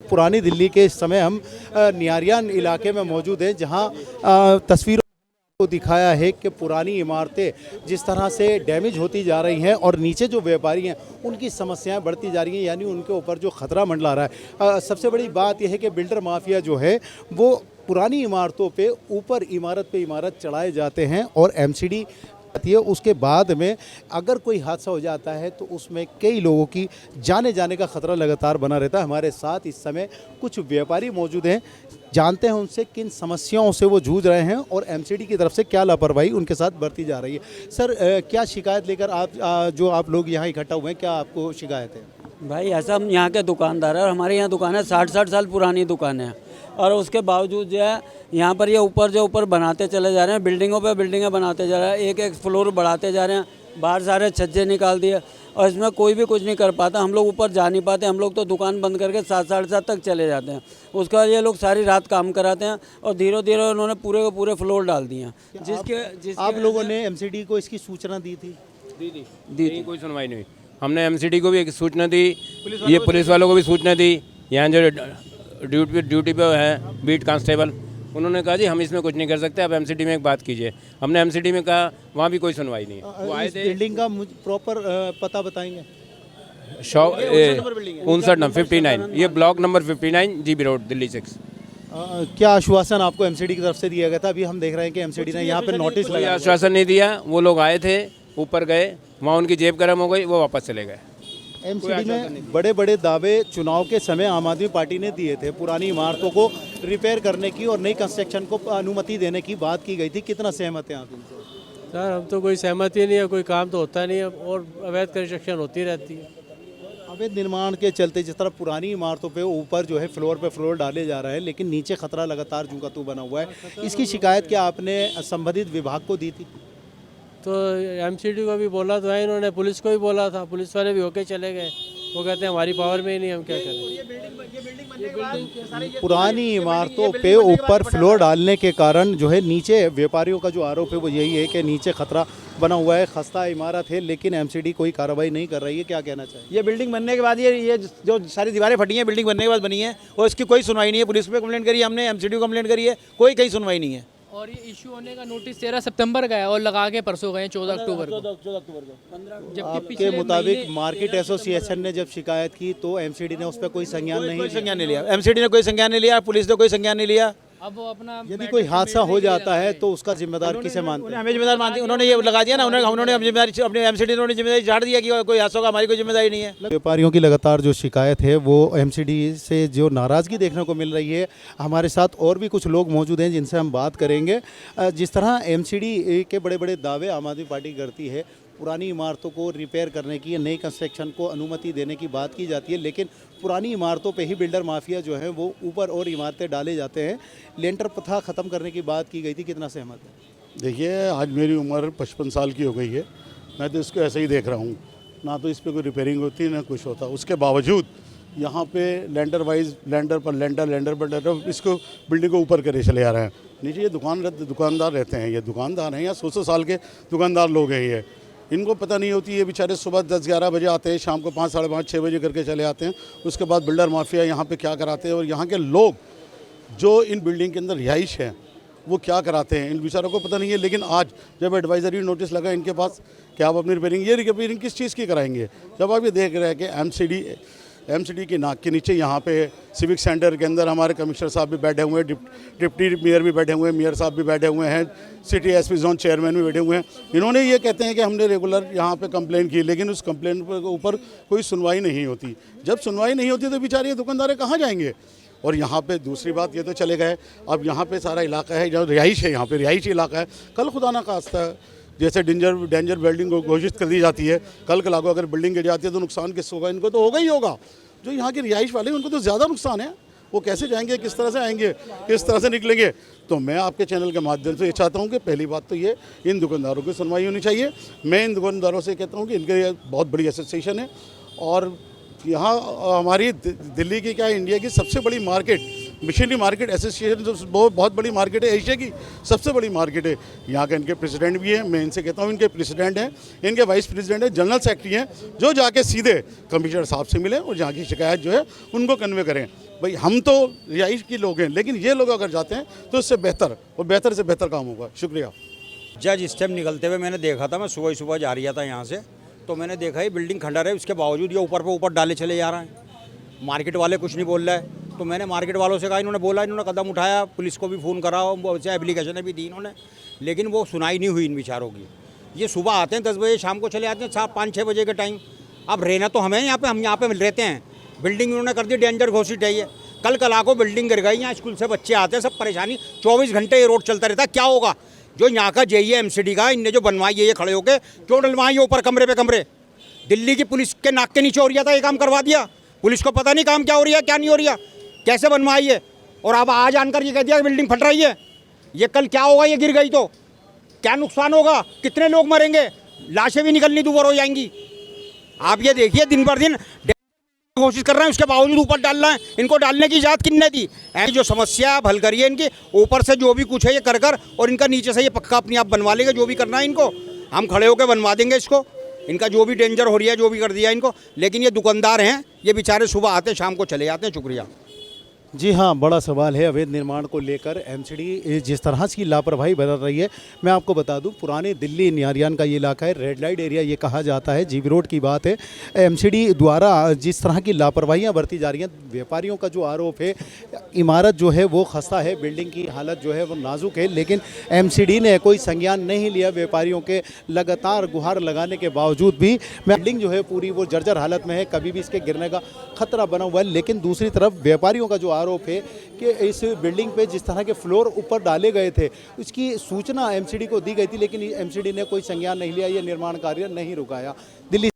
पुरानी दिल्ली के इस समय हम नियारियान इलाके में मौजूद हैं, जहां तस्वीरों को दिखाया है कि पुरानी इमारतें जिस तरह से डैमेज होती जा रही हैं और नीचे जो व्यापारी हैं उनकी समस्याएं बढ़ती जा रही हैं, यानी उनके ऊपर जो खतरा मंडरा रहा है। सबसे बड़ी बात यह है कि बिल्डर माफिया जो है वो पुरानी इमारतों पे ऊपर इमारत पे इमारत चढ़ाए जाते हैं और एमसीडी आती है। उसके बाद में अगर कोई हादसा हो जाता है तो उसमें कई लोगों की जाने का खतरा लगातार बना रहता है। हमारे साथ इस समय कुछ व्यापारी मौजूद हैं, जानते हैं उनसे किन समस्याओं से वो जूझ रहे हैं और एमसीडी की तरफ से क्या लापरवाही उनके साथ बरती जा रही है। सर, क्या शिकायत लेकर आप लोग यहाँ इकट्ठा हुए हैं, क्या आपको शिकायत है? भाई ऐसा हम यहाँ के दुकानदार है, हमारे यहाँ दुकान है 60 साल पुरानी दुकान है और उसके बावजूद जो है यहाँ पर ये ऊपर बनाते चले जा रहे हैं, बिल्डिंगों पे बिल्डिंगें बनाते जा रहे हैं, एक फ्लोर बढ़ाते जा रहे हैं, बाहर सारे छज्जे निकाल दिए और इसमें कोई भी कुछ नहीं कर पाता। हम लोग ऊपर जा नहीं पाते, हम लोग तो दुकान बंद करके 7 साढ़े 7 तक चले जाते हैं। उसके बाद ये लोग सारी रात काम कराते हैं और धीरे धीरे उन्होंने पूरे के पूरे फ्लोर डाल दिए हैं। जिसके आप लोगों ने एमसीडी को इसकी सूचना दी थी? दी थी, कोई सुनवाई नहीं। हमने एमसीडी को भी एक सूचना दी, ये पुलिस वालों को भी सूचना दी, यहाँ जो ड्यूटी पे है बीट कांस्टेबल, उन्होंने कहा जी हम इसमें कुछ नहीं कर सकते, आप एमसीडी में एक बात कीजिए। हमने एमसीडी में कहा, वहाँ भी कोई सुनवाई नहीं। वो आए थे। बिल्डिंग का प्रॉपर पता बताएंगे? 59 नंबर 59, ये block number 59 GB road Delhi 6। क्या आश्वासन आपको एमसीडी की तरफ से दिया गया था? अभी हम देख रहे हैं कि एमसीडी ने यहाँ पे नोटिस लगाया। आश्वासन नहीं दिया, वो लोग आए थे, ऊपर गए, वहाँ उनकी जेब गर्म हो गई, वो वापस चले गए। एमसीडी में बड़े बड़े दावे चुनाव के समय आम आदमी पार्टी ने दिए थे, पुरानी इमारतों को रिपेयर करने की और नई कंस्ट्रक्शन को अनुमति देने की बात की गई थी। कितना सहमत हैं आप इनसे? सर हम तो कोई सहमति नहीं है, कोई काम तो होता नहीं है और अवैध कंस्ट्रक्शन होती रहती है। अवैध निर्माण के चलते जिस तरह पुरानी इमारतों पे ऊपर जो है फ्लोर पे फ्लोर डाले जा रहे हैं, लेकिन नीचे खतरा लगातार जू का तू बना हुआ है, इसकी शिकायत क्या आपने संबंधित विभाग को दी थी? तो एमसीडी को भी बोला तो है इन्होंने, पुलिस को भी बोला था, पुलिस वाले भी होके चले गए। वो कहते हैं हमारी पावर में ही नहीं, हम क्या करें। पुरानी इमारतों पे ऊपर फ्लोर डालने के कारण जो है नीचे व्यापारियों का जो आरोप है वो यही है कि नीचे खतरा बना हुआ है, खस्ता इमारत है, लेकिन एमसीडी कोई कार्रवाई नहीं कर रही है। क्या कहना चाहिए? ये बिल्डिंग बनने के बाद ये जो सारी दीवारें फटी हैं बिल्डिंग बनने के बाद बनी है और इसकी कोई सुनवाई नहीं है। पुलिस पे कंप्लेंट करी हमने, एमसीडी को कंप्लेंट करी है, कोई कहीं सुनवाई नहीं है। और ये इशू होने का नोटिस 13 सितंबर का है और लगा के परसों गए 14 अक्टूबर को। आपके मुताबिक मार्केट एसोसिएशन ने जब शिकायत की तो एमसीडी ने उस पर कोई संज्ञान नहीं लिया। एमसीडी ने कोई संज्ञान नहीं लिया, पुलिस ने कोई संज्ञान नहीं लिया। अब वो अपना यदि कोई हादसा हो जाता है तो उसका जिम्मेदार किसे मानते हैं? हमें जिम्मेदार मानते हैं, उन्होंने ये लगा दिया ना, उन्होंने अपनी एमसीडी ने जिम्मेदारी झाड़ दिया कि कोई हादसा होगा, हमारी कोई जिम्मेदारी नहीं है। व्यापारियों की लगातार जो शिकायत है वो एमसीडी से जो नाराज़गी देखने को मिल रही है। हमारे साथ और भी कुछ लोग मौजूद हैं जिनसे हम बात करेंगे। जिस तरह एमसीडी के बड़े बड़े दावे आम आदमी पार्टी करती है, पुरानी इमारतों को रिपेयर करने की, नई कंस्ट्रक्शन को अनुमति देने की बात की जाती है, लेकिन पुरानी इमारतों पे ही बिल्डर माफिया जो है वो ऊपर और इमारतें डाले जाते हैं। लेंटर प्रथा ख़त्म करने की बात की गई थी, कितना सहमत है? देखिए, आज मेरी उम्र 55 साल की हो गई है, मैं तो इसको ऐसे ही देख रहा हूँ, ना तो इस पर कोई रिपेयरिंग होती है ना कुछ होता। उसके बावजूद यहाँ पे लेंटर वाइज लेंटर पर लेंटर इसको बिल्डिंग को ऊपर करे चले आ रहे हैं। नीचे ये दुकानदार रहते हैं, ये दुकानदार हैं या 100 साल के दुकानदार लोग हैं। ये इनको पता नहीं होती, ये बेचारे सुबह 10-11 बजे आते हैं, शाम को 5 साढ़े 5 6 बजे करके चले आते हैं। उसके बाद बिल्डर माफिया यहाँ पे क्या कराते हैं और यहाँ के लोग जो इन बिल्डिंग के अंदर रिहाइश है वो क्या कराते हैं, इन बेचारों को पता नहीं है। लेकिन आज जब एडवाइजरी नोटिस लगा इनके पास कि आप अपनी रिपेयरिंग किस चीज़ की कराएंगे, जब आप ये देख रहे हैं कि एमसीडी की नाक के नीचे यहाँ पे सिविक सेंटर के अंदर हमारे कमिश्नर साहब भी बैठे हुए हैं, डिप्टी मेयर भी बैठे हुए हैं, मेयर साहब भी बैठे हुए हैं, सिटी एसपी जोन चेयरमैन भी बैठे हुए हैं। इन्होंने ये कहते हैं कि हमने रेगुलर यहाँ पे कंप्लेन की, लेकिन उस कंप्लेन के ऊपर कोई सुनवाई नहीं होती। जब सुनवाई नहीं होती तो बेचारे दुकानदार कहाँ जाएंगे? और यहाँ पे दूसरी बात ये तो चले गए, अब यहाँ पे सारा इलाका है जो रिहाइश है, यहाँ पे रिहाइशी इलाका है। कल खुदा ना खास्ता जैसे डेंजर बिल्डिंग को घोषित कर दी जाती है, कल के लागू अगर बिल्डिंग गिर जाती है तो नुकसान किस होगा? इनको तो होगा ही होगा। जो यहाँ के रिहाइश वाले हैं उनको तो ज़्यादा नुकसान है। वो कैसे जाएंगे, किस तरह से आएंगे, किस तरह से निकलेंगे? तो मैं आपके चैनल के माध्यम से ये चाहता हूँ कि पहली बात तो ये इन दुकानदारों की सुनवाई होनी चाहिए। मैं इन दुकानदारों से कहता हूँ कि इनके बहुत बड़ी एसोसिएशन है और यहाँ हमारी दिल्ली की क्या इंडिया की सबसे बड़ी मार्केट मशीनरी मार्केट एसोसिएशन जो बहुत बड़ी मार्केट है, एशिया की सबसे बड़ी मार्केट है। यहाँ के इनके प्रेसिडेंट भी हैं, मैं इनसे कहता हूँ इनके प्रेसिडेंट हैं, इनके वाइस प्रेसिडेंट हैं, जनरल सेक्रेटरी हैं, जो जाके सीधे कमिश्नर साहब से मिलें और जहाँ की शिकायत जो है उनको कन्वे करें। भाई हम तो रिहाइश के लोग हैं, लेकिन ये लोग अगर जाते हैं तो इससे बेहतर और बेहतर से बेहतर काम होगा। शुक्रिया। जज इस टाइम निकलते हुए मैंने देखा था, मैं सुबह सुबह जा रहा था यहाँ से, तो मैंने देखा ये बिल्डिंग खंडर है, उसके बावजूद ये ऊपर पे ऊपर डाले चले जा रहे हैं। मार्केट वाले कुछ नहीं बोल रहे हैं, तो मैंने मार्केट वालों से कहा, इन्होंने बोला, इन्होंने कदम उठाया, पुलिस को भी फ़ोन करा, वैसे एप्लीकेशन भी दी इन्होंने, लेकिन वो सुनाई नहीं हुई इन बेचारों की। ये सुबह आते हैं 10 बजे, शाम को चले आते हैं 5-6 बजे के टाइम। अब रहना तो हमें यहाँ पे, हम यहाँ पे रहते हैं। बिल्डिंग इन्होंने कर दी डेंजर घोषित है ये। कल को बिल्डिंग गिर गई, यहाँ स्कूल से बच्चे आते हैं, सब परेशानी, 24 घंटे ये रोड चलता रहता है। क्या होगा? जो यहाँ का जेई है एमसीडी का, इनने जो बनवाई है ये खड़े होके, क्यों डलवाई है ऊपर कमरे पे कमरे? दिल्ली की पुलिस के नाक के नीचे हो रहा था, ये काम करवा दिया। पुलिस को पता नहीं काम क्या हो रहा है, क्या नहीं हो रहा, कैसे बनवाई है। और अब आज आनकर ये कह दिया बिल्डिंग फट रही है। ये कल क्या होगा, ये गिर गई तो क्या नुकसान होगा? कितने लोग मरेंगे? लाशें भी निकलनी दूर हो जाएंगी। आप ये देखिए, दिन पर दिन कोशिश कर रहे हैं, उसके बावजूद ऊपर डाल रहे हैं। इनको डालने की इजाज़त किसने दी? ऐसी जो समस्या है हल करिए इनकी, ऊपर से जो भी कुछ है ये कर और इनका नीचे से ये पक्का अपने आप बनवा लेंगे। जो भी करना है इनको, हम खड़े होकर बनवा देंगे इसको। इनका जो भी डेंजर हो रही है, जो भी कर दिया इनको। लेकिन ये दुकानदार हैं, ये बेचारे सुबह आते शाम को चले जाते हैं। शुक्रिया। जी हाँ, बड़ा सवाल है अवैध निर्माण को लेकर। एमसीडी जिस तरह की लापरवाही बरत रही है, मैं आपको बता दूं, पुराने दिल्ली नियारियान का ये इलाका है, रेड लाइट एरिया ये कहा जाता है, जीबी रोड की बात है। एमसीडी द्वारा जिस तरह की लापरवाहियाँ बरती जा रही हैं, व्यापारियों का जो आरोप है, इमारत जो है वो खस्ता है, बिल्डिंग की हालत जो है वो नाजुक है, लेकिन एमसीडी ने कोई संज्ञान नहीं लिया व्यापारियों के लगातार गुहार लगाने के बावजूद भी। बिल्डिंग जो है पूरी वो जर्जर हालत में है, कभी भी इसके गिरने का खतरा बना हुआ है। लेकिन दूसरी तरफ व्यापारियों का जो आरोप है कि इस बिल्डिंग पे जिस तरह के फ्लोर ऊपर डाले गए थे, उसकी सूचना एमसीडी को दी गई थी, लेकिन एमसीडी ने कोई संज्ञान नहीं लिया, ये निर्माण कार्य नहीं रुकाया। दिल्ली